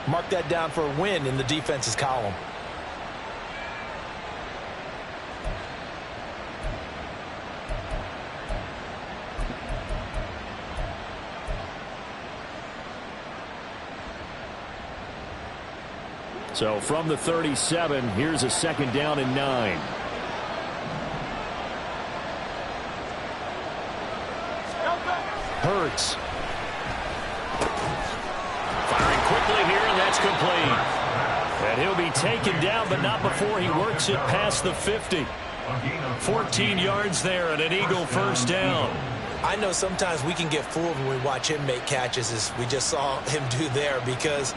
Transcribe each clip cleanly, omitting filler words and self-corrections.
Mark that down for a win in the defense's column. So from the 37, here's a 2nd down and 9. Hurts. Firing quickly here, and that's complete. And he'll be taken down, but not before he works it past the 50. 14 yards there and an Eagle 1st down. I know sometimes we can get fooled when we watch him make catches, as we just saw him do there, because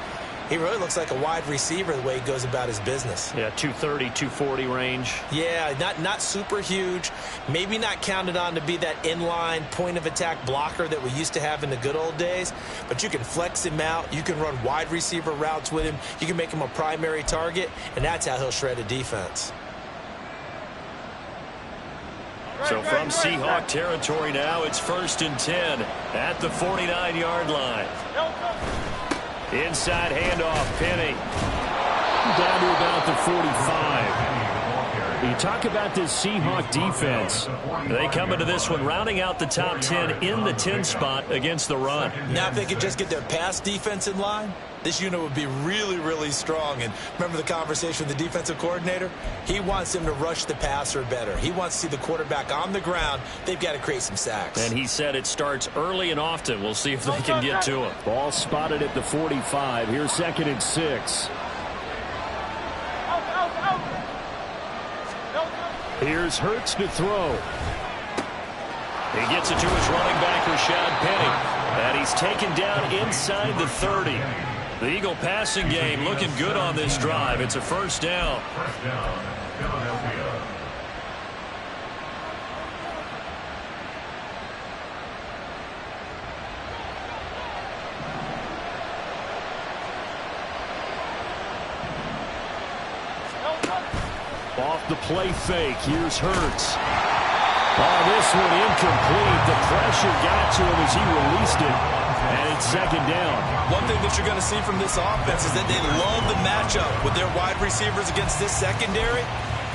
he really looks like a wide receiver the way he goes about his business. Yeah, 230, 240 range. Yeah, not super huge. Maybe not counted on to be that inline point-of-attack blocker that we used to have in the good old days. But you can flex him out. You can run wide receiver routes with him. You can make him a primary target, and that's how he'll shred a defense. So from Seahawk territory now, it's 1st and 10 at the 49-yard line. Inside handoff, Penny. Down to about the 45. You talk about this Seahawk defense. They come into this one rounding out the top 10 in the 10 spot against the run. Now if they could just get their pass defense in line, this unit would be really, really strong. And remember the conversation with the defensive coordinator? He wants them to rush the passer better. He wants to see the quarterback on the ground. They've got to create some sacks. And he said it starts early and often. We'll see if they can get to him. Ball spotted at the 45. Here's 2nd and 6. Here's Hurts to throw. He gets it to his running back, Rashad Penny. And he's taken down inside the 30. The Eagle passing game looking good on this drive. It's a 1st down. Philadelphia. Off the play fake. Here's Hurts. Oh, this one incomplete. The pressure got to him as he released it. And it's 2nd down. One thing that you're going to see from this offense is that they love the matchup with their wide receivers against this secondary.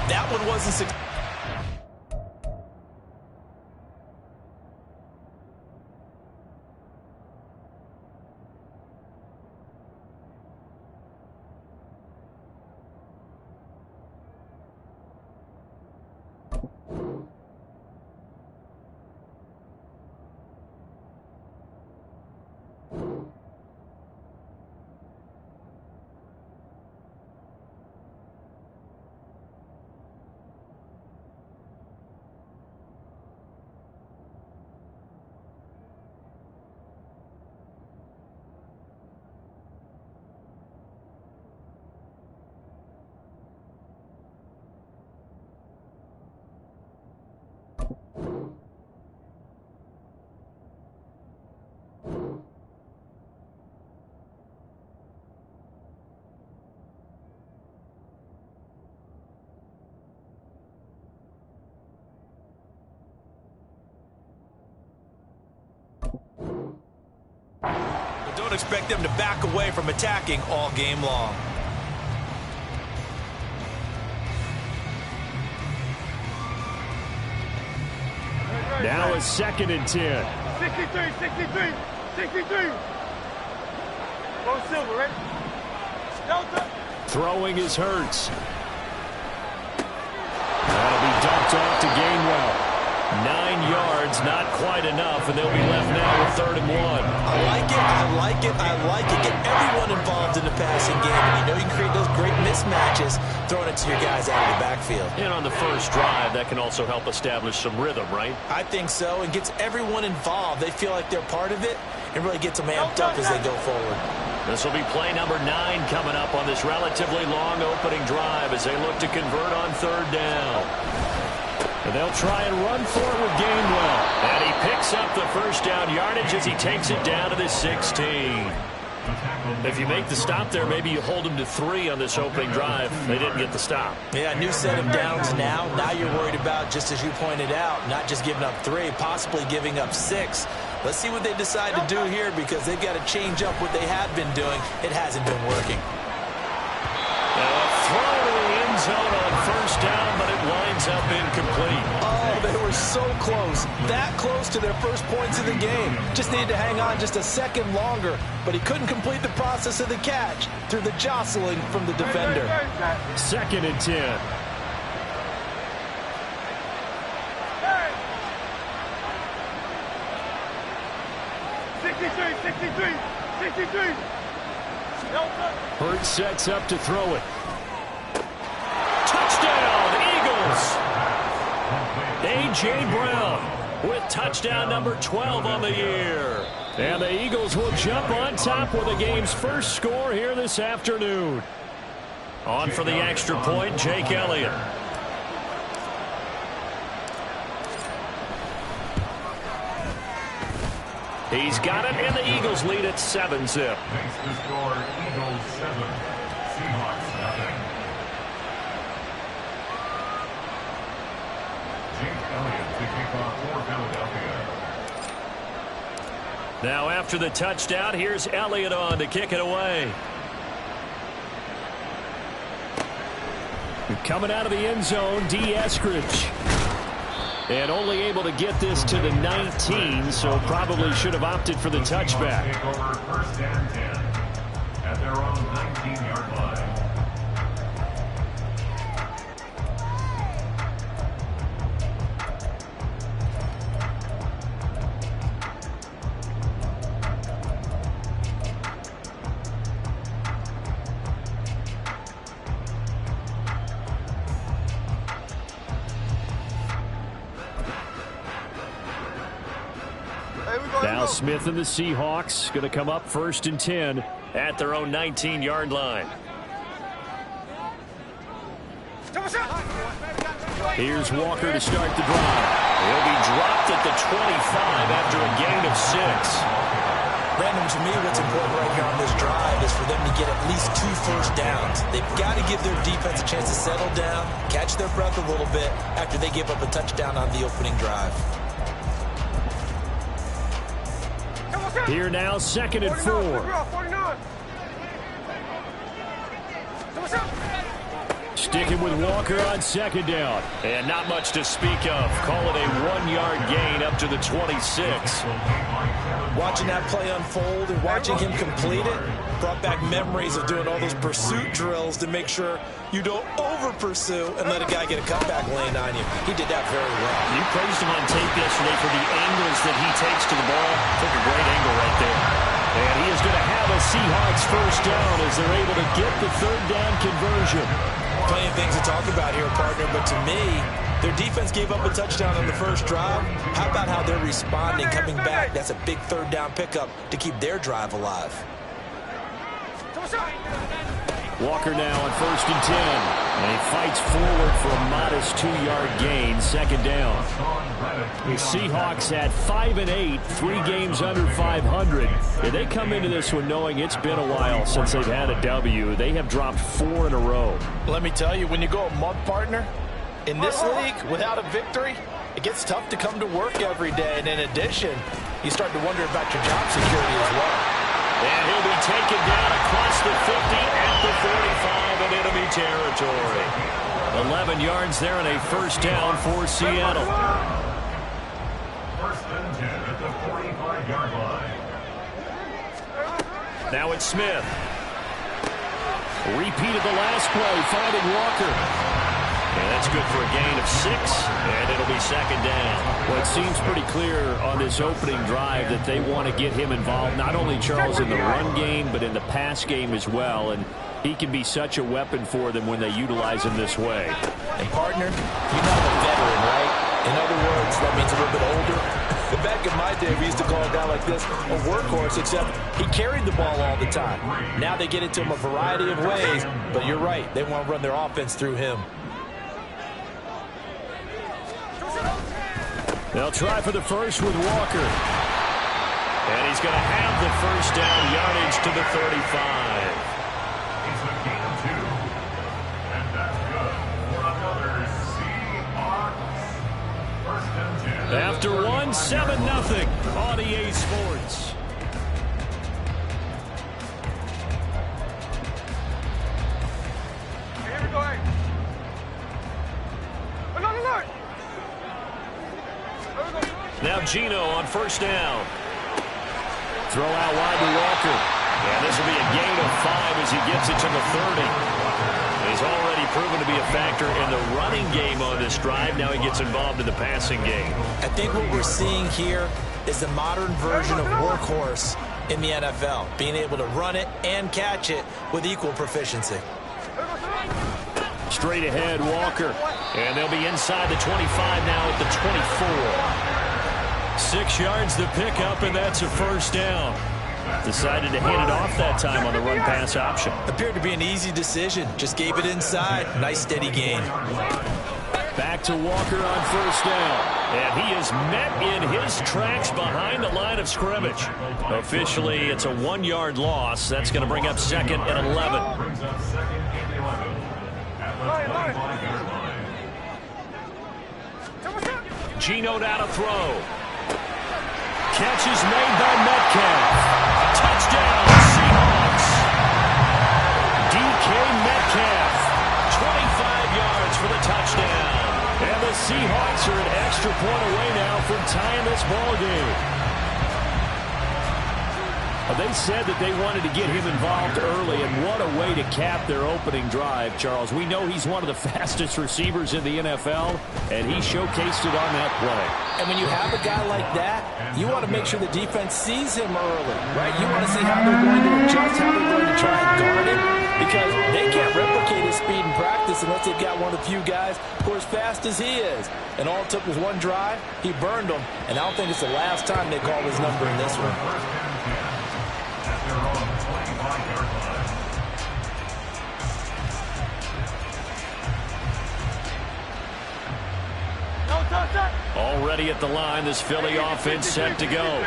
That one wasn't successful. Don't expect them to back away from attacking all game long. Now a 2nd and 10. 63, 63, 63. Go Silver, right? Delta. Throwing is Hurts. That'll be dumped off to Gainwell. 9 yards, not quite enough, and they'll be left now with 3rd and 1. I like it, I like it, I like it. Get everyone involved in the passing game. And you know you can create those great mismatches throwing it to your guys out of the backfield. And on the first drive, that can also help establish some rhythm, right? I think so, and gets everyone involved. They feel like they're part of it, and really gets them amped up as they go forward. This will be play number 9 coming up on this relatively long opening drive as they look to convert on 3rd down. And they'll try and run for it with Gainwell. And he picks up the 1st down yardage as he takes it down to the 16. If you make the stop there, maybe you hold them to 3 on this opening drive. They didn't get the stop. Yeah, new set of downs now. Now you're worried about, just as you pointed out, not just giving up 3, possibly giving up 6. Let's see what they decide to do here because they've got to change up what they have been doing. It hasn't been working. Throw to the end zone on first down, but it winds up incomplete. Oh, they were so close. That close to their first points of the game. Just needed to hang on just a second longer, but he couldn't complete the process of the catch through the jostling from the defender. 2nd and 10. Hurts sets up to throw it. Touchdown, Eagles! A.J. Brown with touchdown number 12 on the year. And the Eagles will jump on top with the game's first score here this afternoon. On for the extra point, Jake Elliott. He's got it, and the Eagles lead at 7-zip. Makes the score Eagles 7, Seahawks nothing. Jake Elliott to kick off for Philadelphia. Now after the touchdown, here's Elliott on to kick it away. Coming out of the end zone, D. Eskridge. And only able to get this to the 19, so probably should have opted for the touchback. Take over 1st and 10 at their own 19-yard line. Now Smith and the Seahawks going to come up 1st and 10 at their own 19-yard line. Here's Walker to start the drive. He'll be dropped at the 25 after a gain of 6. Brandon, to me, what's important right here on this drive is for them to get at least 2 first downs. They've got to give their defense a chance to settle down, catch their breath a little bit after they give up a touchdown on the opening drive. Here now, 2nd and 4. Sticking with Walker on 2nd down. And not much to speak of. Call it a 1-yard gain up to the 26. Watching that play unfold and watching him complete it brought back memories of doing all those pursuit drills to make sure you don't over-pursue and let a guy get a cutback lane on you. He did that very well. You praised him on tape yesterday for the angles that he takes to the ball. Took a great angle right there. And he is going to have a Seahawks first down as they're able to get the 3rd down conversion. Plenty of things to talk about here, partner, but to me, their defense gave up a touchdown on the first drive. How about how they're responding, coming back? That's a big 3rd down pickup to keep their drive alive. Walker now on 1st and 10. And he fights forward for a modest 2-yard gain, 2nd down. The Seahawks at 5-8, 3 games under 500. And they come into this one knowing it's been a while since they've had a W. They have dropped 4 in a row. Let me tell you, when you go a month, partner, in this league, without a victory, it gets tough to come to work every day. And in addition, you start to wonder about your job security as well. And he'll be taken down across the 50 at the 45 in enemy territory. 11 yards there and a first down for Seattle. 1st and 10 at the 45-yard line. Now it's Smith. Repeated the last play, finding Walker. And that's good for a gain of 6, and it'll be 2nd down. Well, it seems pretty clear on this opening drive that they want to get him involved, not only, Charles, in the run game, but in the pass game as well. And he can be such a weapon for them when they utilize him this way. And, partner, you're not a veteran, right? In other words, that means a little bit older. Back in my day, we used to call a guy like this a workhorse, except he carried the ball all the time. Now they get it to him a variety of ways, but you're right. They want to run their offense through him. They'll try for the first with Walker. And he's going to have the first down, yardage to the 35. It's a gain of 2. And that's good for another Seahawks. 1st and 10. After one 7-0 on EA Sports. Here we go, hey. Alert! Now Gino on first down. Throw out wide to Walker. And this will be a gain of 5 as he gets it to the 30. He's already proven to be a factor in the running game on this drive. Now he gets involved in the passing game. I think what we're seeing here is the modern version of workhorse in the NFL, being able to run it and catch it with equal proficiency. Straight ahead, Walker. And they'll be inside the 25 now at the 24. 6 yards to pick up, and that's a first down. Decided to hand it off that time on the run-pass option. Appeared to be an easy decision. Just gave it inside. Nice, steady gain. Back to Walker on first down. And he is met in his tracks behind the line of scrimmage. Officially, it's a 1-yard loss. That's going to bring up second and 11. Gino down to throw. Catch is made by Metcalf. Touchdown, Seahawks. DK Metcalf, 25 yards for the touchdown. And the Seahawks are an extra point away now from tying this ball game. They said that they wanted to get him involved early, and what a way to cap their opening drive, Charles. We know he's one of the fastest receivers in the NFL, and he showcased it on that play. And when you have a guy like that, you want to make sure the defense sees him early, right? You want to see how they're going to adjust, how they're going to try and guard him, because they can't replicate his speed in practice unless they've got one of the few guys who are as fast as he is. And all it took was one drive. He burned them, and I don't think it's the last time they call his number in this one. Already at the line, this Philly offense set to go.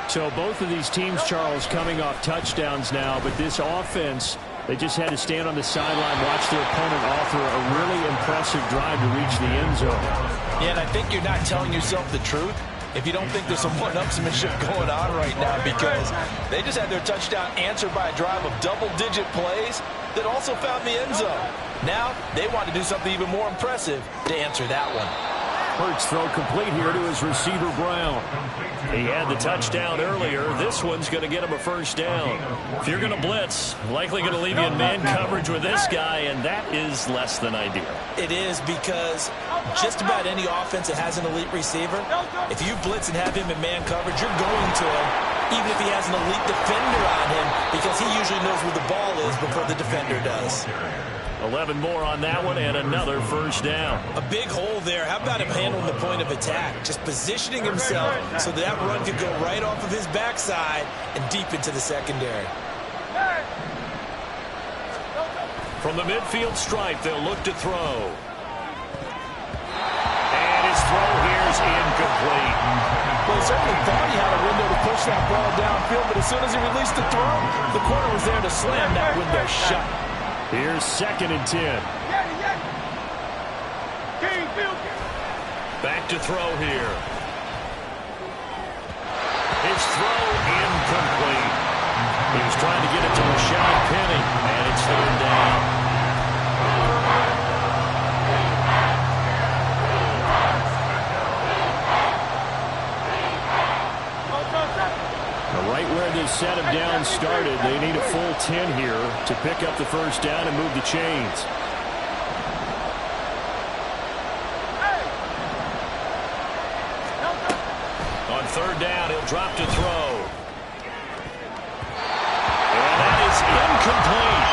So both of these teams, Charles, coming off touchdowns now, but this offense, they just had to stand on the sideline, watch their opponent offer a really impressive drive to reach the end zone. Yeah, and I think you're not telling yourself the truth if you don't think there's some one-upsmanship going on right now, because they just had their touchdown answered by a drive of double-digit plays that also found the end zone. Now they want to do something even more impressive to answer that one. Hurts throw complete here to his receiver, Brown. He had the touchdown earlier. This one's going to get him a first down. If you're going to blitz, likely going to leave you in man coverage with this guy, and that is less than ideal. It is, because just about any offense that has an elite receiver, if you blitz and have him in man coverage, you're going to him, even if he has an elite defender on him, because he usually knows where the ball is before the defender does. 11 more on that one, and another first down. A big hole there. How about him handling the point of attack? Just positioning himself so that run could go right off of his backside and deep into the secondary. From the midfield stripe, they'll look to throw. And his throw here is incomplete. Well, he certainly thought he had a window to push that ball downfield, but as soon as he released the throw, the corner was there to slam that window shut. Here's second and 10. Back to throw here. His throw incomplete. He was trying to get it to Rashad Penny, and it's third down. Right where this set of downs started, they need a full 10 here to pick up the first down and move the chains. On third down, he'll drop to throw. And that is incomplete.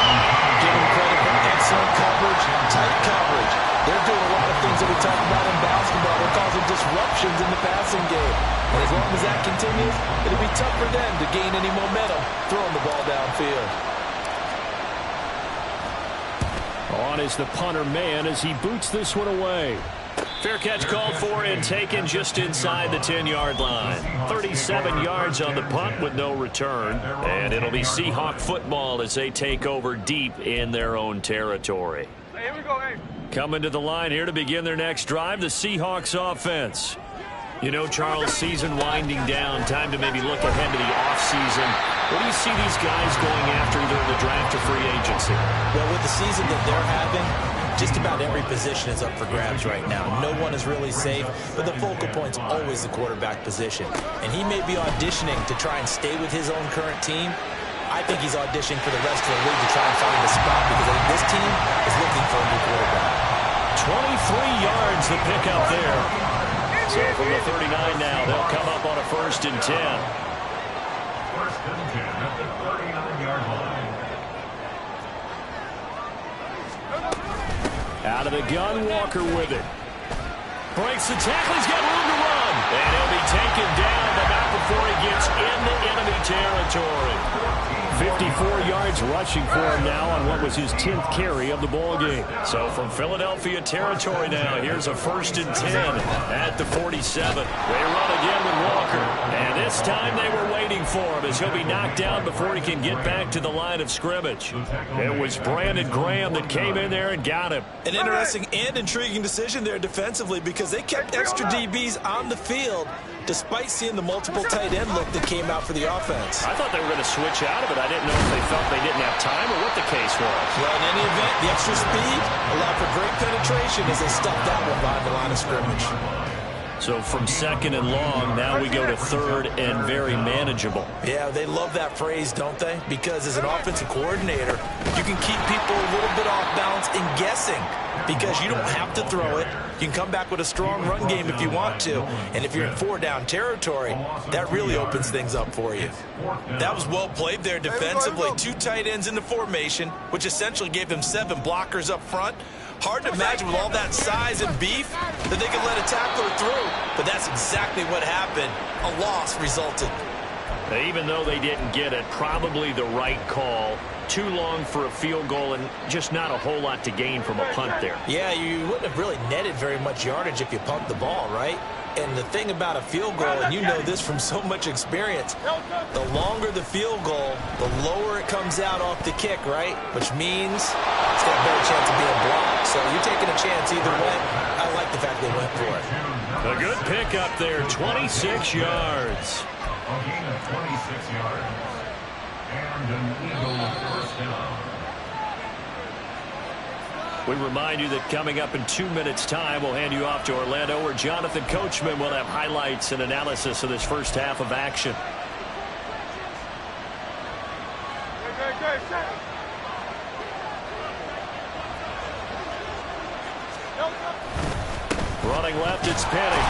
Give him credit for excellent coverage, tight coverage. They're doing a lot of things that we talk about in basketball. They're causing disruptions in the passing game. And as long as that continues, it'll be tough for them to gain any momentum throwing the ball downfield. On is the punter man as he boots this one away. Fair catch called for and taken just inside the 10-yard line. 37 yards on the punt with no return. And it'll be Seahawk football as they take over deep in their own territory. Hey, here we go, hey. Coming to the line here to begin their next drive, the Seahawks offense. You know, Charles, season winding down, time to maybe look ahead to the offseason. What do you see these guys going after either in the draft or free agency? Well, with the season that they're having, just about every position is up for grabs right now. No one is really safe, but the focal point's always the quarterback position. And he may be auditioning to try and stay with his own current team. I think he's auditioning for the rest of the league to try and find a spot because I think this team is looking for a new quarterback. 23 yards to pick up there. So from the 39 now, they'll come up on a 1st and 10. 1st and 10 at the 39-yard line. Out of the gun, Walker with it. Breaks the tackle, he's got room to run. And he'll be taken down, but not before he gets into enemy territory. 54 yards rushing for him now on what was his 10th carry of the ball game. So from Philadelphia territory now, here's a 1st and 10 at the 47. They run again with Walker. And this time they were waiting for him as he'll be knocked down before he can get back to the line of scrimmage. It was Brandon Graham that came in there and got him. An interesting and intriguing decision there defensively because they kept extra DBs on the field despite seeing the multiple tight end look that came out for the offense. I thought they were going to switch out of it. I didn't know if they felt they didn't have time or what the case was. Well, in any event, the extra speed allowed for great penetration as they stuffed that one behind the line of scrimmage. So from 2nd and long, now we go to 3rd and very manageable. Yeah, they love that phrase, don't they? Because as an offensive coordinator, you can keep people a little bit off balance and guessing because you don't have to throw it. You can come back with a strong run game if you want to. And if you're in 4-down territory, that really opens things up for you. That was well played there defensively. 2 tight ends in the formation, which essentially gave them 7 blockers up front. Hard to imagine with all that size and beef that they could let a tackler through. But that's exactly what happened. A loss resulted. Even though they didn't get it, probably the right call. Too long for a field goal and just not a whole lot to gain from a punt there. Yeah, you wouldn't have really netted very much yardage if you pumped the ball, right? And the thing about a field goal, and you know this from so much experience, the longer the field goal, the lower it comes out off the kick, right? Which means it's got a better chance of being blocked. So you're taking a chance either way. I like the fact they went for it. A good pickup there, 26 yards. A gain of 26 yards. And an Eagle 1st down. We remind you that coming up in 2 minutes' time, we'll hand you off to Orlando, where Jonathan Coachman will have highlights and analysis of this first half of action. Running left, it's Penny.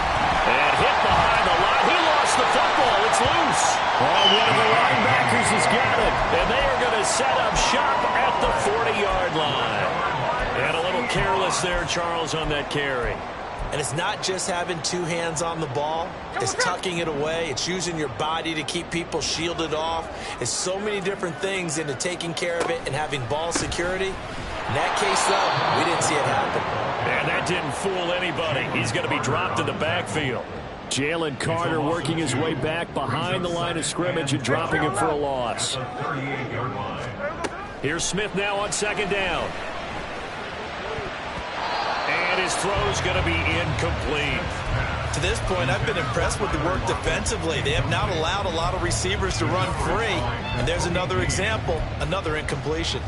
And hit behind the line. He lost the football. It's loose. And one of the linebackers has got it. And they are going to set up shop at the 40-yard line. And a little careless there, Charles, on that carry. And it's not just having 2 hands on the ball. It's tucking it away. It's using your body to keep people shielded off. It's so many different things into taking care of it and having ball security. In that case, though, we didn't see it happen. And that didn't fool anybody. He's going to be dropped in the backfield. Jalen Carter working his way back behind the line of scrimmage and dropping him for a loss. Here's Smith now on 2nd down. And his throw's going to be incomplete. To this point, I've been impressed with the work defensively. They have not allowed a lot of receivers to run free. And there's another example, another incompletion.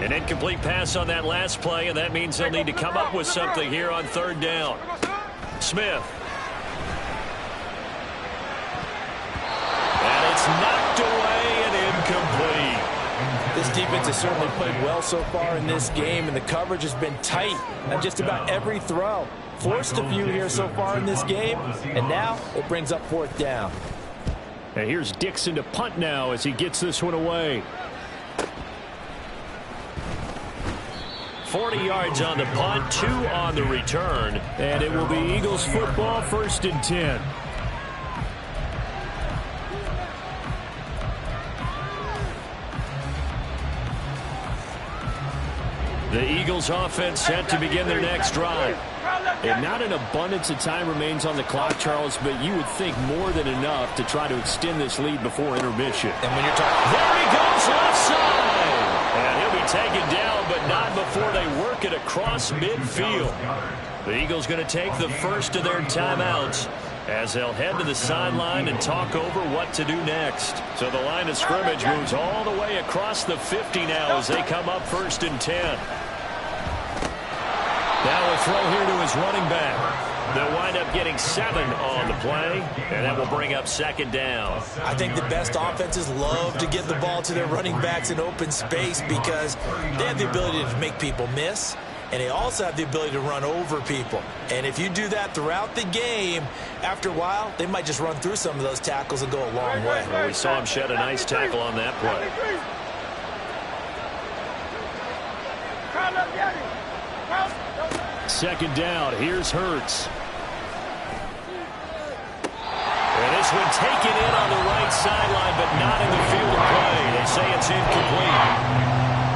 An incomplete pass on that last play, and that means they'll need to come up with something here on 3rd down. Smith. And it's knocked away and incomplete. This defense has certainly played well so far in this game, and the coverage has been tight on just about every throw. Forced a few here so far in this game, and now it brings up 4th down. And here's Dixon to punt now as he gets this one away. 40 yards on the punt, 2 on the return. And it will be Eagles football, 1st and 10. The Eagles offense set to begin their next drive. And not an abundance of time remains on the clock, Charles, but you would think more than enough to try to extend this lead before intermission. And when you're talking... There he goes, left side! And he'll be taken down, but not before they work it across midfield. The Eagles going to take the first of their timeouts as they'll head to the sideline and talk over what to do next. So the line of scrimmage moves all the way across the 50 now as they come up 1st and 10. Now a throw here to his running back. They'll wind up getting 7 on the play, and that will bring up 2nd down. I think the best offenses love to get the ball to their running backs in open space because they have the ability to make people miss, and they also have the ability to run over people. And if you do that throughout the game, after a while, they might just run through some of those tackles and go a long way. Well, we saw him shed a nice tackle on that play. Second down. Here's Hurts. And this one taken in on the right sideline, but not in the field of play. They say it's incomplete.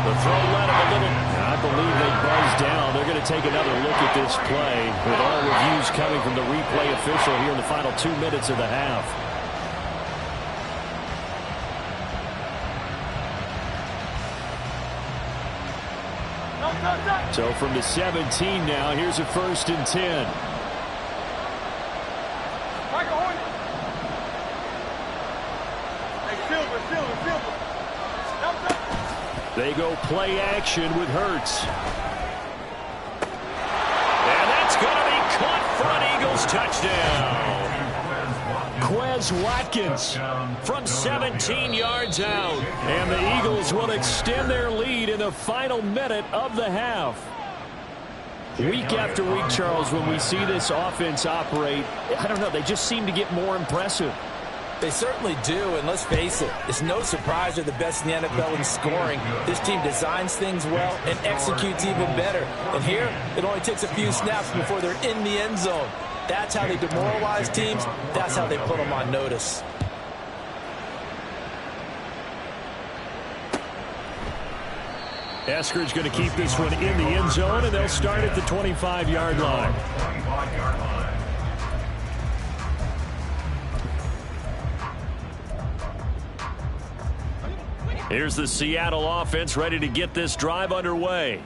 The throw led him a little. I believe they buzzed down. They're going to take another look at this play with all reviews coming from the replay official here in the final 2 minutes of the half. So from the 17 now, here's a 1st and 10. They go play action with Hurts. And that's going to be caught for an Eagles touchdown. Quez Watkins From 17 yards out. And the Eagles will extend their lead in the final minute of the half. Week after week, Charles, when we see this offense operate, I don't know, they just seem to get more impressive. They certainly do, and let's face it, it's no surprise they're the best in the NFL in scoring. This team designs things well and executes even better. And here, it only takes a few snaps before they're in the end zone. That's how they demoralize teams. That's how they put them on notice. Eskridge going to keep this one in the end zone, and they'll start at the 25-yard line. Here's the Seattle offense ready to get this drive underway.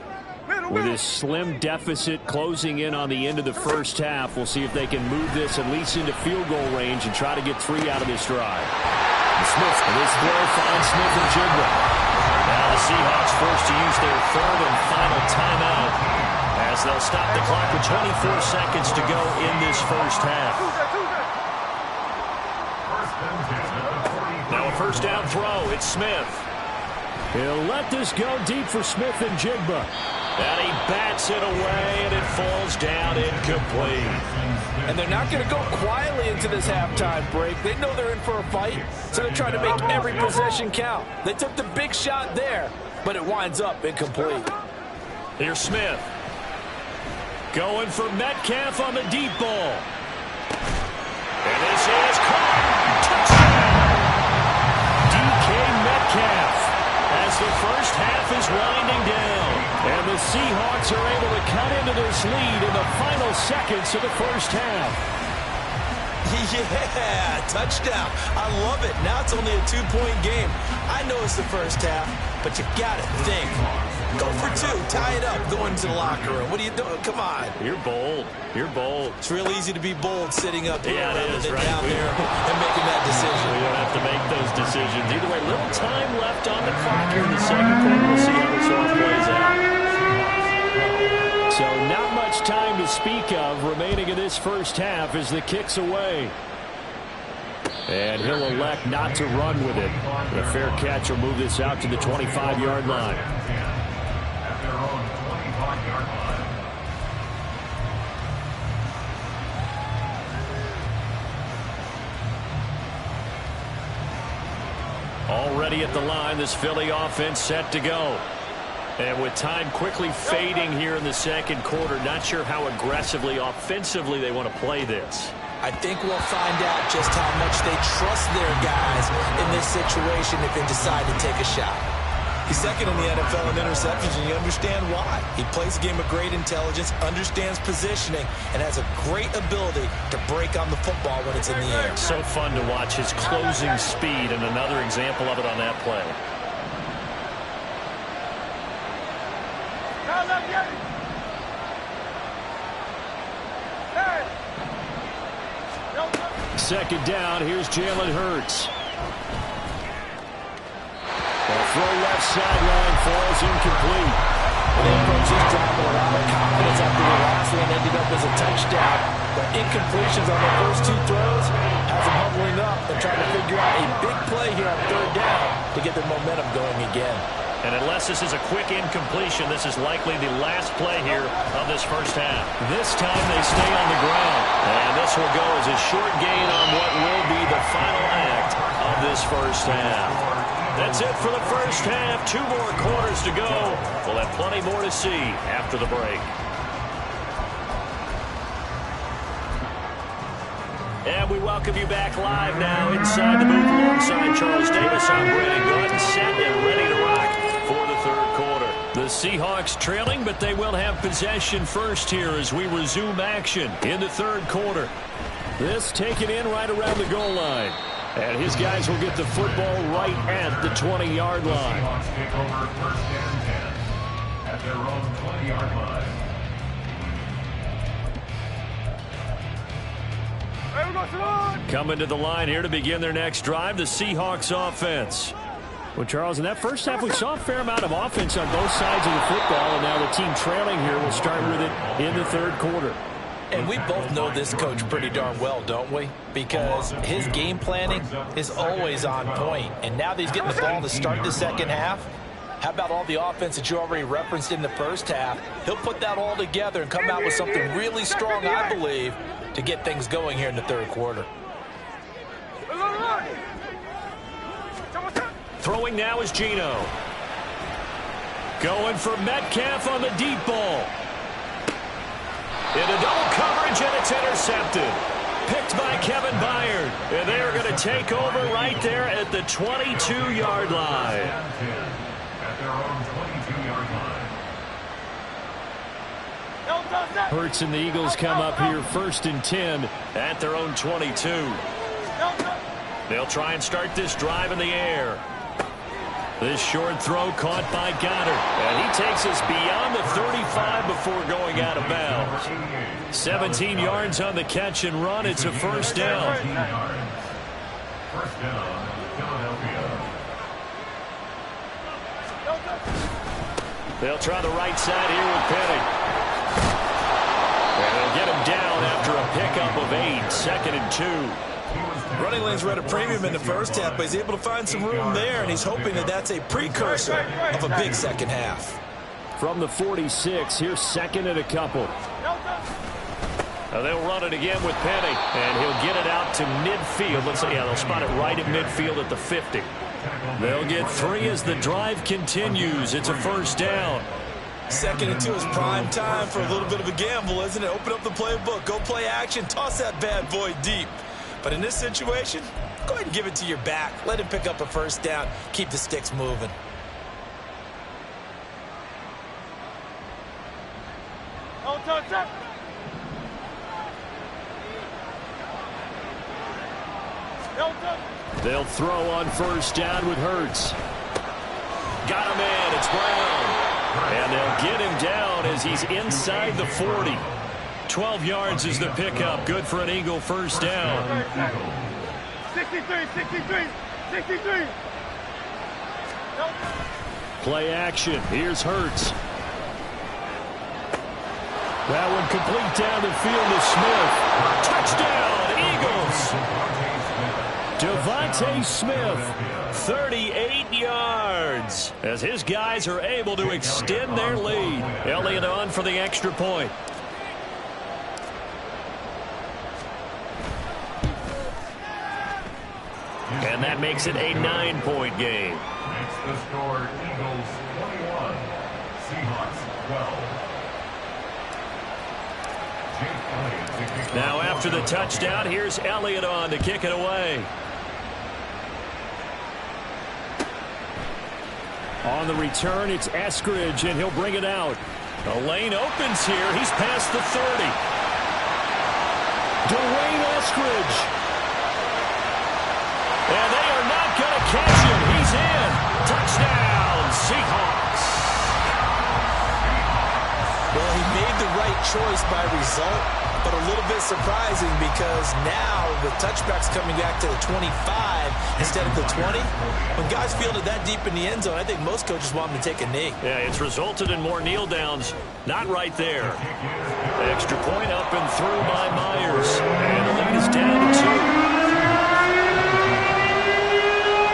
With this slim deficit closing in on the end of the first half, we'll see if they can move this at least into field goal range and try to get 3 out of this drive. And Smith, this throw finds Smith and Jigba. Now the Seahawks forced to use their 3rd and final timeout as they'll stop the clock with 24 seconds to go in this first half. Now a 1st down throw. It's Smith. He'll let this go deep for Smith and Jigba. And he bats it away, and it falls down incomplete. And they're not going to go quietly into this halftime break. They know they're in for a fight, so they're trying to make every possession count. They took the big shot there, but it winds up incomplete. Here's Smith. Going for Metcalf on the deep ball. And this is caught. Touchdown! DK Metcalf as the first half is winding down. And the Seahawks are able to cut into this lead in the final seconds of the first half. Yeah, touchdown. I love it. Now it's only a 2-point game. I know it's the first half, but you got to think. Go for 2. Tie it up. Go into the locker room. What are you doing? Come on. You're bold. You're bold. It's real easy to be bold sitting up here rather than right? down there and making that decision. We don't have to make those decisions. Either way, little time left on the clock here in the second quarter. We'll see how this all plays out. So not much time to speak of remaining in this first half as the kick's away. And he'll elect not to run with it. The fair catch will move this out to the 25-yard line. Already at the line, this Philly offense set to go. And with time quickly fading here in the second quarter, not sure how aggressively, offensively they want to play this. I think we'll find out just how much they trust their guys in this situation if they decide to take a shot. He's second in the NFL in interceptions, and you understand why. He plays a game of great intelligence, understands positioning, and has a great ability to break on the football when it's in the air. So fun to watch his closing speed, and another example of it on that play. second down. Here's Jalen Hurts. The throw left sideline falls incomplete. They approach this drive with a lot of confidence after the last one ended up as a touchdown. But incompletions on the first two throws has them huddling up and trying to figure out a big play here on third down to get their momentum going again. And unless this is a quick incompletion, this is likely the last play here of this first half. This time they stay on the ground. And this will go as a short gain on what will be the final act of this first half. That's it for the first half. 2 more quarters to go. We'll have plenty more to see after the break. And we welcome you back live now inside the booth alongside Charles Davis. I'm Brandon Gordon, set and ready to rock for the third quarter. The Seahawks trailing, but they will have possession first here as we resume action in the third quarter. This taken in right around the goal line. And his guys will get the football right at the 20-yard line. Seahawks take over first and 10 at their own 20-yard line. Coming to the line here to begin their next drive, the Seahawks offense. Well, Charles, in that first half, we saw a fair amount of offense on both sides of the football, and now the team trailing here will start with it in the third quarter. And we both know this coach pretty darn well, don't we? Because his game planning is always on point. And now that he's getting the ball to start the second half, how about all the offense that you already referenced in the first half? He'll put that all together and come out with something really strong, I believe, to get things going here in the third quarter. Throwing now is Geno. Going for Metcalf on the deep ball. Into double coverage, and it's intercepted. Picked by Kevin Byard. And they are going to take over right there at the 22-yard line. At their own 22-yard line. Hurts and the Eagles come up here first and 10 at their own 22. They'll try and start this drive in the air. This short throw caught by Goddard. And he takes us beyond the 35 before going out of bounds. 17 yards on the catch and run. It's a first down. First down, Philadelphia. They'll try the right side here with Penny. And they'll get him down after a pickup of 8. 2nd and 2. Running lanes were at a premium in the first half, but he's able to find some room there, and he's hoping that that's a precursor of a big second half. From the 46, here's 2nd and a couple. Now they'll run it again with Penny, and he'll get it out to midfield. Let's say, yeah, they'll spot it right at midfield at the 50. They'll get 3 as the drive continues. It's a first down. 2nd and 2 is prime time for a little bit of a gamble, isn't it? Open up the playbook, go play action, toss that bad boy deep. But in this situation, go ahead and give it to your back. Let him pick up a first down. Keep the sticks moving. They'll throw on first down with Hurts. Got him in. It's Brown. And they'll get him down as he's inside the 40. 12 yards is the pickup. Good for an Eagle first down. 63. Play action. Here's Hurts. That one complete down the field to Smith. Touchdown, Eagles. Devontae Smith, 38 yards, as his guys are able to extend their lead. Elliott on for the extra point. And that makes it a 9-point game. Makes the score Eagles 21, Seahawks 12. Now after the touchdown, here's Elliott on to kick it away. On the return, it's Eskridge, and he'll bring it out. The lane opens here. He's past the 30. Dwayne Eskridge. And they are not going to catch him. He's in. Touchdown, Seahawks. Well, he made the right choice by result, but a little bit surprising because now with touchbacks coming back to the 25 instead of the 20, when guys fielded that deep in the end zone, I think most coaches want them to take a knee. Yeah, it's resulted in more kneel downs. Not right there. Extra point up and through by Myers. And the lead is down to 2.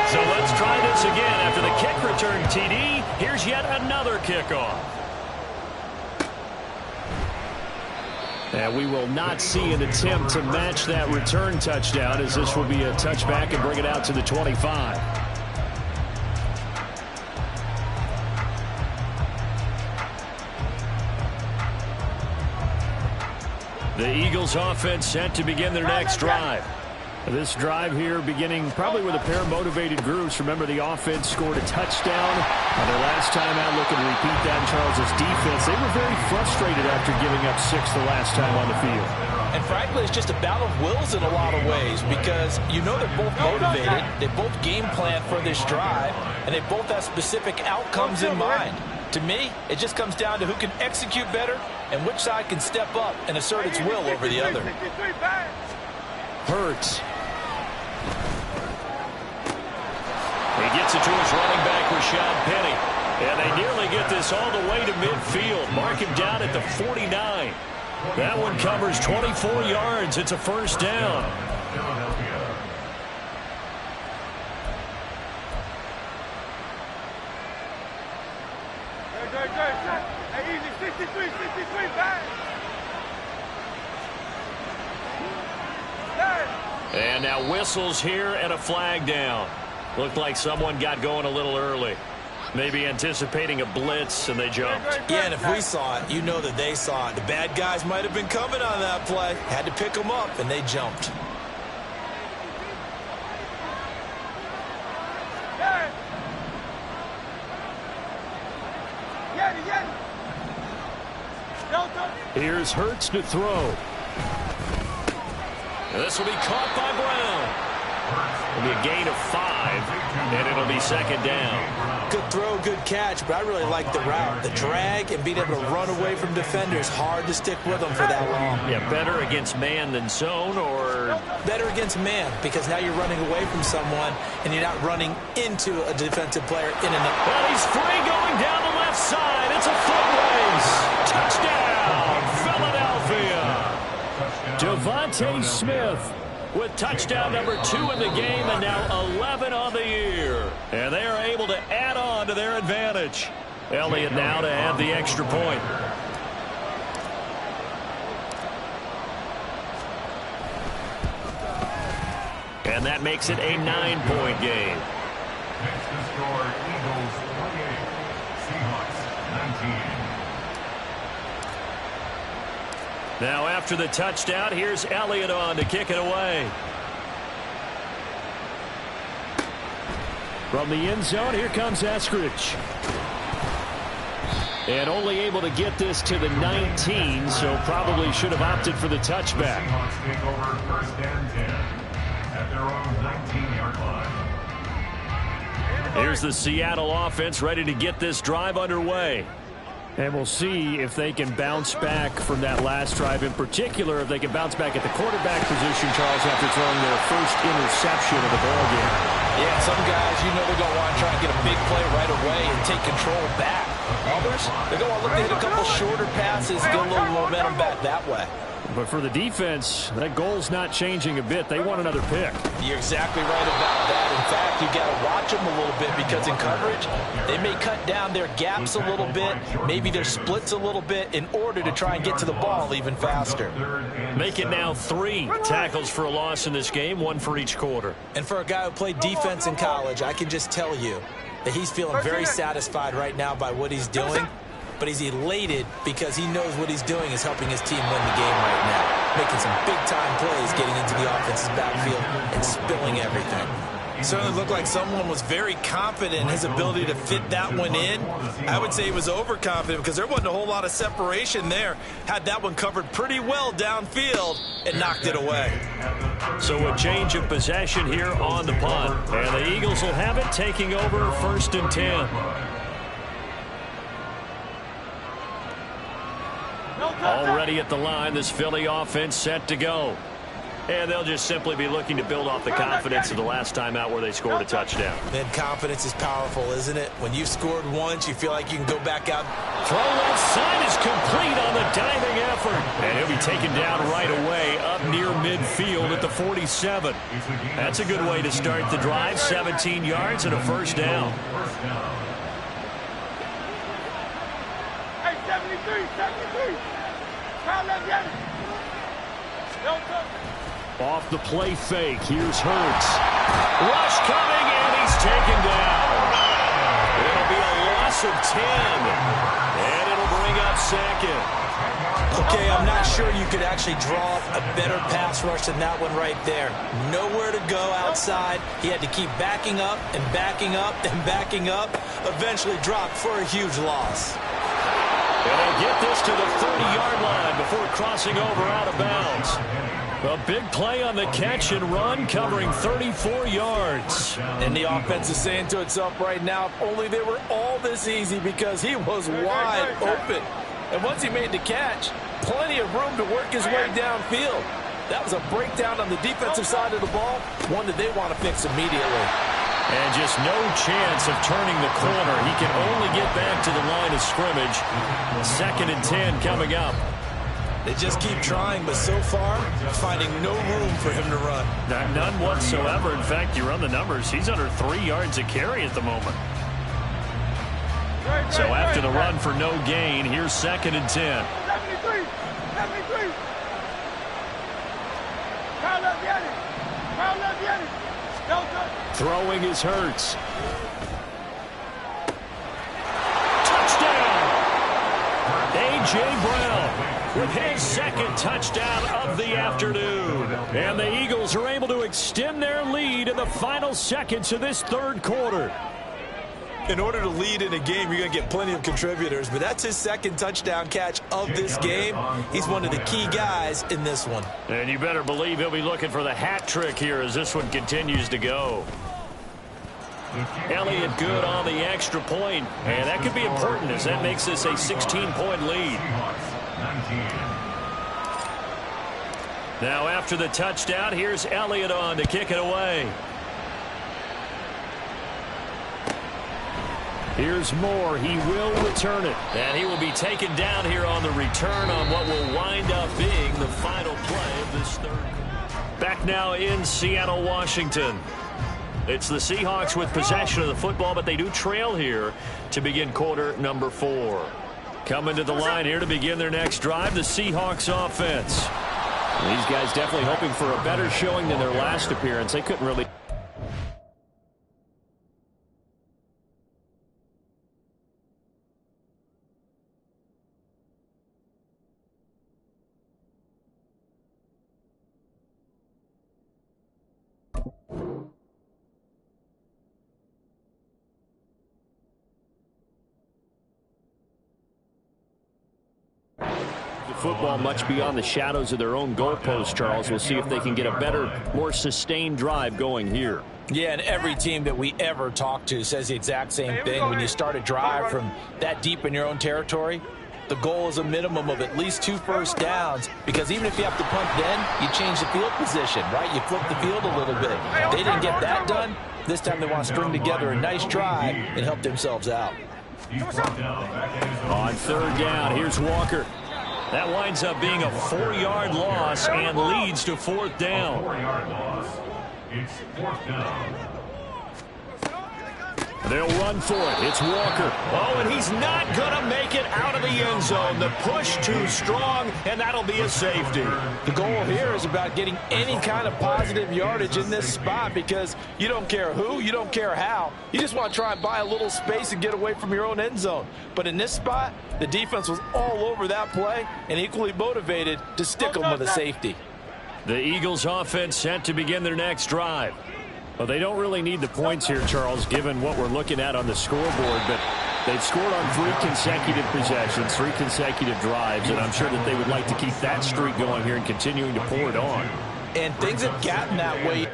So let's try this again. After the kick return TD, here's yet another kickoff. And we will not see an attempt to match that return touchdown, as this will be a touchback and bring it out to the 25. The Eagles offense set to begin their next drive. This drive here beginning probably with a pair of motivated groups. Remember, the offense scored a touchdown on their last time out, looking to repeat that in Charles' defense. They were very frustrated after giving up 6 the last time on the field. And frankly, it's just a battle of wills in a lot of ways because you know they're both motivated, they both game plan for this drive, and they both have specific outcomes in mind. To me, it just comes down to who can execute better and which side can step up and assert its will over the other. Hurts. He gets it to his running back, Rashad Penny. And they nearly get this all the way to midfield. Mark him down at the 49. That one covers 24 yards. It's a first down. Hey, easy, 63, back. And now whistles here and a flag down. Looked like someone got going a little early. Maybe anticipating a blitz, and they jumped. Yeah, and if we saw it, you know that they saw it. The bad guys might have been coming on that play. Had to pick them up, and they jumped. Here's Hurts to throw. This will be caught by Brown. It'll be a gain of 5, and it'll be second down. Good throw, good catch, but I really like the route. The drag and being able to run away from defenders, hard to stick with them for that long. Yeah, better against man than zone, or better against man, because now you're running away from someone and you're not running into a defensive player in and out. Well, he's free going down the left side. It's a foot race. Touchdown, Philadelphia. Devontae Smith with touchdown number 2 in the game, and now 11 on the year. And they are able to add on to their advantage. Elliott now to add the extra point. And that makes it a 9-point game. Next to score, Eagles 28, Seahawks 19. Now after the touchdown, here's Elliott on to kick it away. From the end zone, here comes Eskridge. And only able to get this to the 19, so probably should have opted for the touchback. Seahawks take over first and 10 at their own 19-yard line. Here's the Seattle offense ready to get this drive underway. And we'll see if they can bounce back from that last drive, in particular if they can bounce back at the quarterback position, Charles, after throwing their first interception of the ballgame. Yeah, some guys, you know they're going to want to try and get a big play right away and take control back. Others, they're going to look to hit a couple shorter passes, get a little momentum back that way. But for the defense, that goal's not changing a bit. They want another pick. You're exactly right about that. In fact, you got to watch them a little bit because in coverage, they may cut down their gaps a little bit, maybe their splits a little bit in order to try and get to the ball even faster. Make it now 3 tackles for a loss in this game, 1 for each quarter. And for a guy who played defense in college, I can just tell you that he's feeling very satisfied right now by what he's doing. But he's elated because he knows what he's doing is helping his team win the game right now. Making some big-time plays, getting into the offense's backfield and spilling everything. It certainly looked like someone was very confident in his ability to fit that one in. I would say he was overconfident because there wasn't a whole lot of separation there. Had that one covered pretty well downfield and knocked it away. So a change of possession here on the punt. And the Eagles will have it, taking over first and 10. Already at the line, this Philly offense set to go. And they'll just simply be looking to build off the confidence of the last time out where they scored a touchdown. And confidence is powerful, isn't it? When you've scored once, you feel like you can go back out. Throw left side is complete on the diving effort. And he'll be taken down right away up near midfield at the 47. That's a good way to start the drive. 17 yards and a first down. Hey, 73, 73. Foul left, get it. Off the play fake, here's Hurts. Rush coming, and he's taken down. It'll be a loss of 10, and it'll bring up second. Okay, I'm not sure you could actually draw a better pass rush than that one right there. Nowhere to go outside. He had to keep backing up and backing up and backing up. Eventually dropped for a huge loss. And they'll get this to the 30-yard line before crossing over out of bounds. A big play on the catch and run, covering 34 yards. And the offense is saying to itself right now, if only they were all this easy, because he was wide open. And once he made the catch, plenty of room to work his way downfield. That was a breakdown on the defensive side of the ball, one that they want to fix immediately. And just no chance of turning the corner. He can only get back to the line of scrimmage. 2nd and 10 coming up. They just keep trying, but so far, finding no room for him to run. None whatsoever. In fact, you run the numbers, he's under 3 yards a carry at the moment. So after the run for no gain, here's 2nd and 10. 73, 73. Foul left, get it. Foul left, get it. Throwing is Hurts. Touchdown! A.J. Brown with his 2nd touchdown of the afternoon. And the Eagles are able to extend their lead in the final seconds of this 3rd quarter. In order to lead in a game, you're going to get plenty of contributors, but that's his 2nd touchdown catch of this game. He's one of the key guys in this one. And you better believe he'll be looking for the hat trick here as this one continues to go. Elliott good on the extra point, and that could be important as that makes this a 16-point lead. Now after the touchdown, here's Elliott on to kick it away. Here's Moore. He will return it. And he will be taken down here on the return on what will wind up being the final play of this 3rd. Back now in Seattle, Washington. It's the Seahawks with possession of the football, but they do trail here to begin quarter number 4. Coming to the line here to begin their next drive, the Seahawks offense. These guys definitely hoping for a better showing than their last appearance. They couldn't really... football much beyond the shadows of their own goalpost, Charles. We'll see if they can get a better, more sustained drive going here. Yeah, and every team that we ever talk to says the exact same thing. When you start a drive from that deep in your own territory, the goal is a minimum of at least 2 first downs, because even if you have to punt then, you change the field position, right? You flip the field a little bit. They didn't get that done. This time they want to string together a nice drive and help themselves out. On 3rd down, here's Walker. That winds up being a 4-yard loss and leads to 4th down. 4-yard loss. It's 4th down. They'll run for it. It's Walker. Oh, and he's not going to make it out of the end zone. The push too strong, and that'll be a safety. The goal here is about getting any kind of positive yardage in this spot, because you don't care who, you don't care how. You just want to try and buy a little space and get away from your own end zone. But in this spot, the defense was all over that play and equally motivated to stick them with a safety. The Eagles offense set to begin their next drive. Well, they don't really need the points here, Charles, given what we're looking at on the scoreboard, but they've scored on 3 consecutive possessions, 3 consecutive drives, and I'm sure that they would like to keep that streak going here and continuing to pour it on. And things have gotten that way.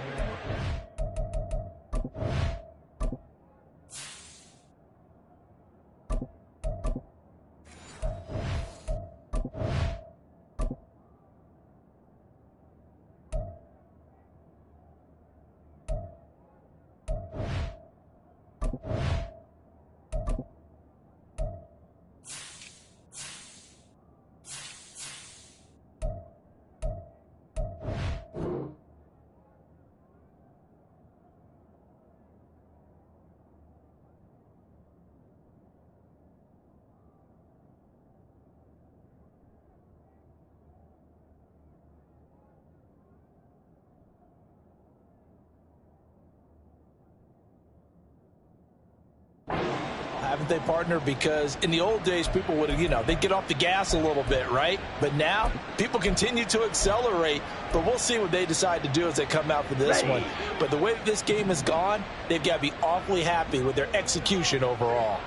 haven't they, partner? Because in the old days, people would have, they'd get off the gas a little bit, right? But now, people continue to accelerate, but we'll see what they decide to do as they come out for this one. But the way that this game has gone, they've got to be awfully happy with their execution overall.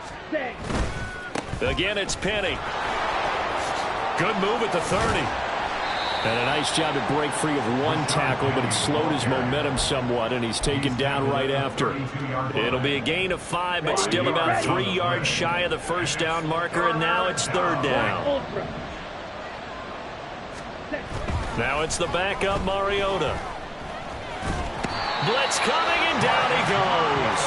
Again, it's Penny. Good move at the 30. And a nice job to break free of one tackle, but it slowed his momentum somewhat, and he's taken down right after. It'll be a gain of 5, but still about 3 yards shy of the first down marker, and now it's third down. Now it's the backup, Mariota. Blitz coming, and down he goes.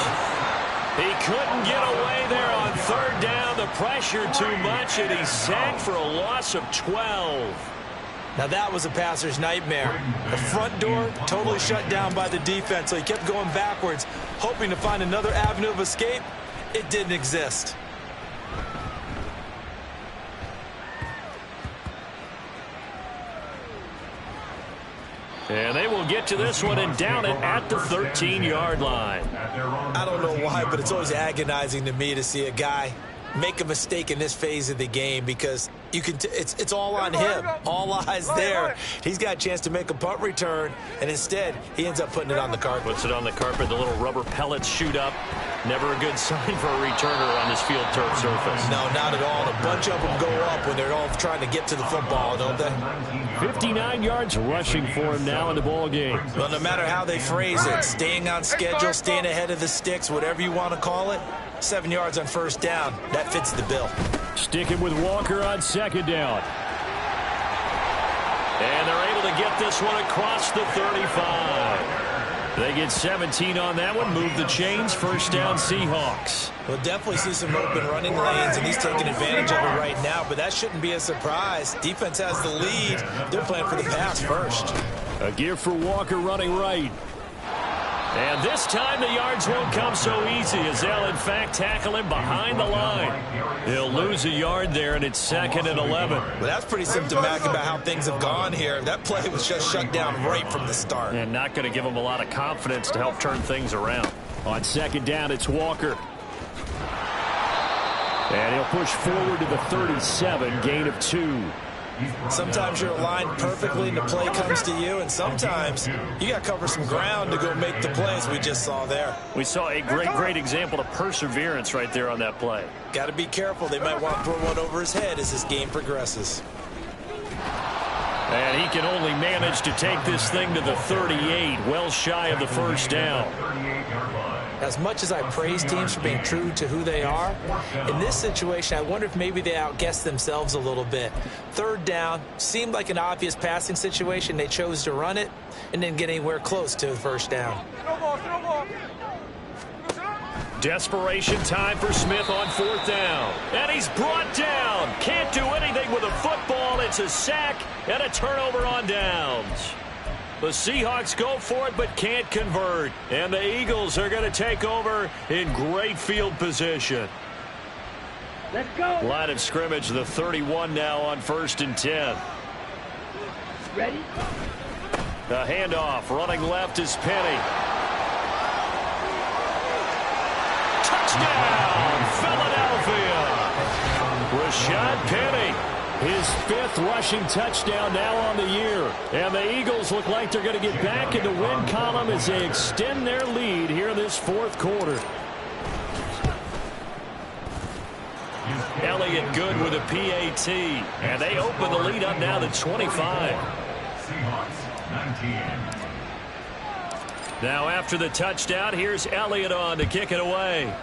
He couldn't get away there on third down. The pressure too much, and he's sacked for a loss of 12. Now that was a passer's nightmare. The front door totally shut down by the defense, so he kept going backwards, hoping to find another avenue of escape. It didn't exist. And they will get to this one and down it at the 13-yard line. I don't know why, but it's always agonizing to me to see a guy make a mistake in this phase of the game, because you can it's all on him. All eyes there. He's got a chance to make a punt return, and instead he ends up putting it on the carpet. Puts it on the carpet. The little rubber pellets shoot up. Never a good sign for a returner on this field turf surface. No, not at all. A bunch of them go up when they're all trying to get to the football, don't they? 59 yards rushing for him now in the ball game. Well, no matter how they phrase it, staying on schedule, staying ahead of the sticks, whatever you want to call it, 7 yards on first down, that fits the bill. Sticking with Walker on second down. And they're able to get this one across the 35. They get 17 on that one, move the chains, first down Seahawks. We'll definitely see some open running lanes, and he's taking advantage of it right now, but that shouldn't be a surprise. Defense has the lead. They're playing for the pass first. A gear for Walker running right. And this time the yards won't come so easy, as they'll in fact tackle him behind the line. He'll lose a yard there, and it's 2nd and 11. Well, that's pretty symptomatic about how things have gone here. That play was just shut down right from the start. And not going to give him a lot of confidence to help turn things around. On second down, it's Walker. And he'll push forward to the 37, gain of 2. Sometimes you're aligned perfectly and the play comes to you, and sometimes you got to cover some ground to go make the plays we just saw there. We saw a great example of perseverance right there on that play. Got to be careful. They might want to throw one over his head as this game progresses. And he can only manage to take this thing to the 38, well shy of the first down. As much as I praise teams for being true to who they are, in this situation, I wonder if maybe they outguessed themselves a little bit. Third down seemed like an obvious passing situation. They chose to run it and didn't get anywhere close to the first down. Desperation time for Smith on fourth down. And he's brought down. Can't do anything with a football. It's a sack and a turnover on downs. The Seahawks go for it but can't convert. And the Eagles are going to take over in great field position. Let's go. Line of scrimmage, the 31 now on 1st and 10. Ready? The handoff, running left is Penny. Touchdown, Philadelphia. Rashad Penny. His 5th rushing touchdown now on the year. And the Eagles look like they're going to get back in the win column as they extend their lead here in this 4th quarter. Elliott good with a PAT. And they open the lead up now to 25. Seahawks 19. Now after the touchdown, here's Elliott on to kick it away.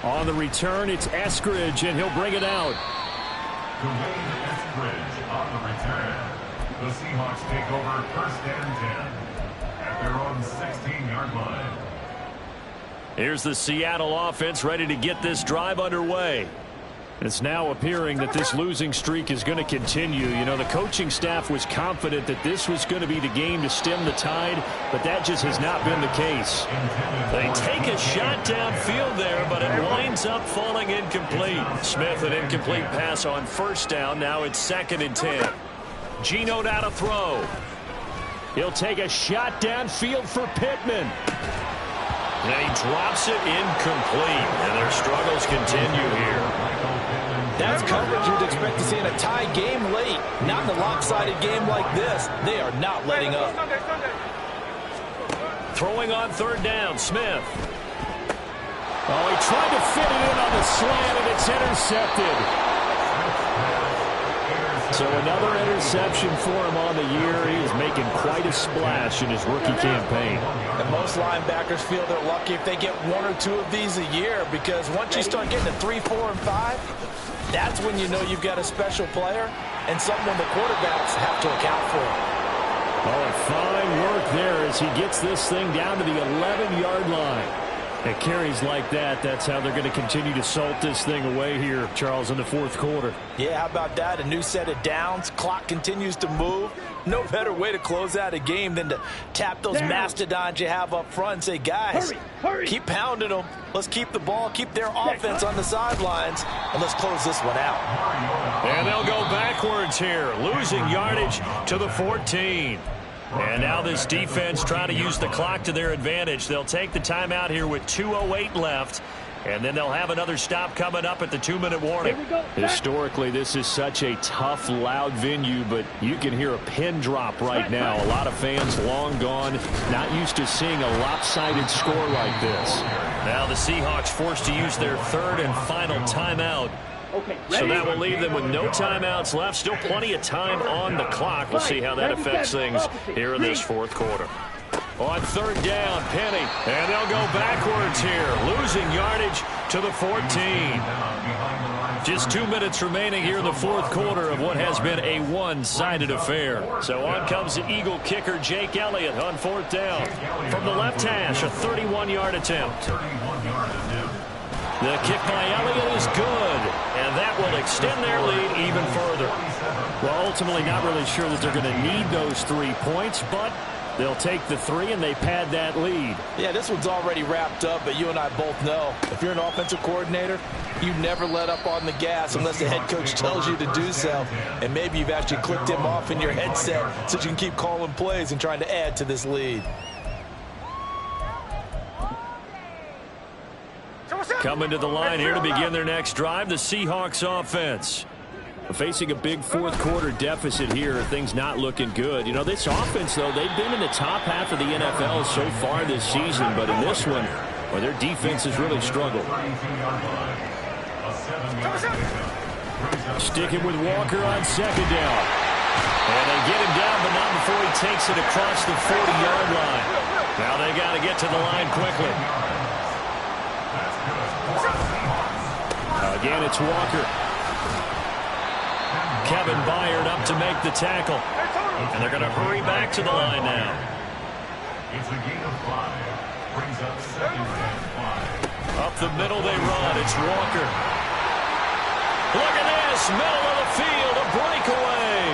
On the return, it's Eskridge, and he'll bring it out. Dwayne Eskridge on the return. The Seahawks take over 1st and 10 at their own 16-yard line. Here's the Seattle offense ready to get this drive underway. It's now appearing that this losing streak is going to continue. You know, the coaching staff was confident that this was going to be the game to stem the tide, but that just has not been the case. They take a shot downfield there, but it winds up falling incomplete. Smith, an incomplete pass on first down. Now it's 2nd and 10. Geno now to throw. He'll take a shot downfield for Pittman. And he drops it incomplete. And their struggles continue here. That's coverage you'd expect to see in a tie game late. Not in a lopsided game like this. They are not letting up. Throwing on third down, Smith. Oh, he tried to fit it in on the slant, and it's intercepted. So another interception for him on the year. He is making quite a splash in his rookie campaign. And most linebackers feel they're lucky if they get one or two of these a year, because once you start getting to 3, 4, and 5, that's when you know you've got a special player and someone the quarterbacks have to account for. Oh, and fine work there as he gets this thing down to the 11-yard line. At carries like that, that's how they're going to continue to salt this thing away here, Charles, in the fourth quarter. Yeah, how about that? A new set of downs. Clock continues to move. No better way to close out a game than to tap those mastodons you have up front and say, guys, keep pounding them. Let's keep the ball, keep their offense on the sidelines, and let's close this one out. And they'll go backwards here, losing yardage to the 14. And now this defense trying to use the clock to their advantage. They'll take the timeout here with 2:08 left. And then they'll have another stop coming up at the 2-minute warning. Historically, this is such a tough, loud venue, but you can hear a pin drop right now. A lot of fans long gone, not used to seeing a lopsided score like this. Now the Seahawks forced to use their third and final timeout. So that will leave them with no timeouts left. Still plenty of time on the clock. We'll see how that affects things here in this fourth quarter. On third down, Penny. And they'll go backwards here, losing yardage to the 14. Just 2 minutes remaining here in the fourth quarter of what has been a one-sided affair. So on comes the Eagle kicker, Jake Elliott, on fourth down. From the left hash, a 31-yard attempt. The kick by Elliott is good, and that will extend their lead even further. Well, ultimately not really sure that they're going to need those 3 points, but they'll take the 3 and they pad that lead. Yeah, this one's already wrapped up, but you and I both know if you're an offensive coordinator, you never let up on the gas unless the head coach tells you to do so. And maybe you've actually clicked him off in your headset so you can keep calling plays and trying to add to this lead. Coming to the line here to begin their next drive, the Seahawks offense. Facing a big fourth quarter deficit here, things not looking good. You know, this offense, though, they've been in the top half of the NFL so far this season, but in this one, well, their defense has really struggled. Sticking with Walker on second down. And they get him down, but not before he takes it across the 40-yard line. Now they got to get to the line quickly. Again, it's Walker. Kevin Byard up to make the tackle. And they're going to hurry back to the line now. It's a gain of 5. Brings up second and 5. Up the middle they run. It's Walker. Look at this. Middle of the field. A breakaway.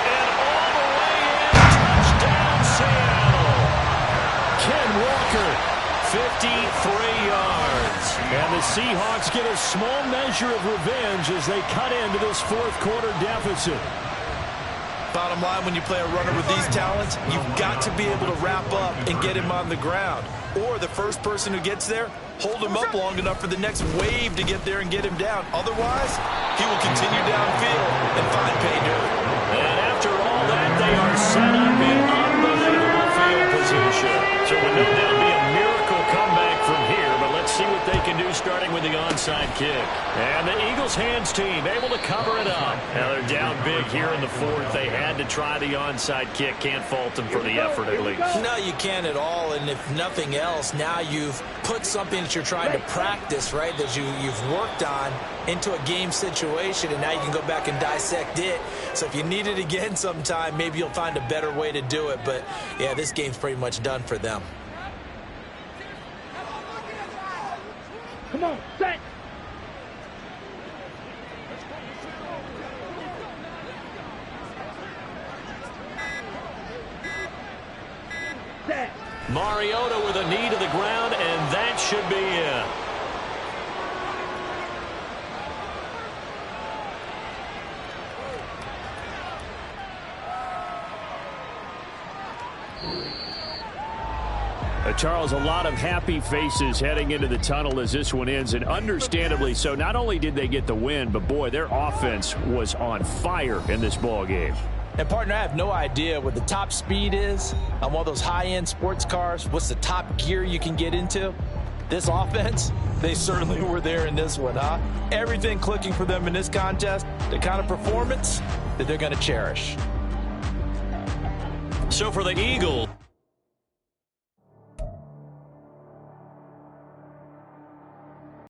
And all the way in. Touchdown, Seattle. Ken Walker, 53 yards. And the Seahawks get a small measure of revenge as they cut into this fourth quarter deficit. Bottom line, when you play a runner with these talents, you've got to be able to wrap up and get him on the ground. Or the first person who gets there, hold him up long enough for the next wave to get there and get him down. Otherwise, he will continue downfield and find pay dirt. And after all that, they are set up in unbelievable field position. So it will no doubt be a miracle comeback from here, but let's see what they can do starting with the onside kick. And the Eagles hands team able to cover it up. Now they're down big here in the fourth. They had to try the onside kick. Can't fault them for the effort at least. No, you can't at all. And if nothing else, now you've put something that you're trying to practice, right, that you've worked on into a game situation, and now you can go back and dissect it. So if you need it again sometime, maybe you'll find a better way to do it. But, yeah, this game's pretty much done for them. Come on, set. Set. Mariota with a knee to the ground, and that should be it. Charles, a lot of happy faces heading into the tunnel as this one ends, and understandably so. Not only did they get the win, but, boy, their offense was on fire in this ball game. And, partner, I have no idea what the top speed is on one of those high-end sports cars. What's the top gear you can get into? This offense, they certainly were there in this one, huh? Everything clicking for them in this contest, the kind of performance that they're going to cherish. So for the Eagles,